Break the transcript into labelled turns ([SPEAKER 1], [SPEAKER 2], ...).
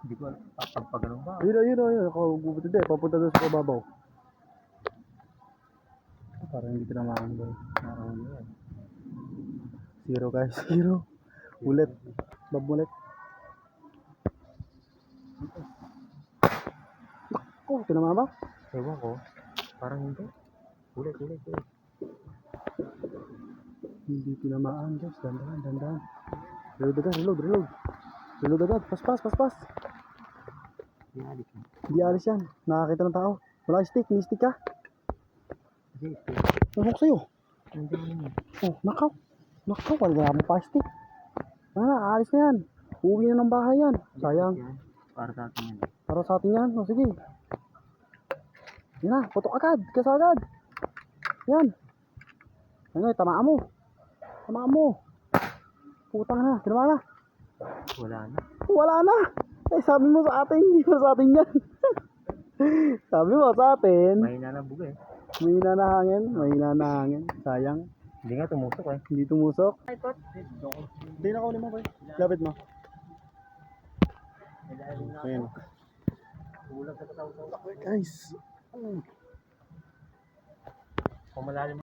[SPEAKER 1] Hindi ko alam. Pag ganun ba?
[SPEAKER 2] Yun. Ako pupunta din. Papunta doon sa kababaw. Parang hindi tinamaan boy.
[SPEAKER 1] Parang yan.
[SPEAKER 2] Zero guys. Zero. Ulit. Babulit. Naku, tinamaan ba?
[SPEAKER 1] Ewan ko. Parang hindi. Ulit.
[SPEAKER 2] Hindi tinamaan guys. Dandahan. Reload agad. Pas. Hindi alis yan. Nakakita ng tao. Wala stick. May stick ka. Nahok sa'yo. Oh, nakaw. Wala mo pa stick. Aalis na yan. Uwi na ng bahay yan. Sayang.
[SPEAKER 1] Para sa atin yan.
[SPEAKER 2] Para sa atin yan. O sige. Yan na. Putok agad. Kesa agad. Yan. Ano, tamaan mo. Putang na. Tinama na. Wala na. Eh, sabi mo sa atin. Hindi mo sa atin yan. Sabi mo sa atin.
[SPEAKER 1] Mahina na buga eh.
[SPEAKER 2] Mahina na hangin. Sayang.
[SPEAKER 1] Hindi nga tumusok eh.
[SPEAKER 2] Hindi tumusok. Hindi na kauli mo boy. Lapit mo. Ayan.
[SPEAKER 1] Kulang sa kataw.
[SPEAKER 2] Guys.
[SPEAKER 1] Kung malalim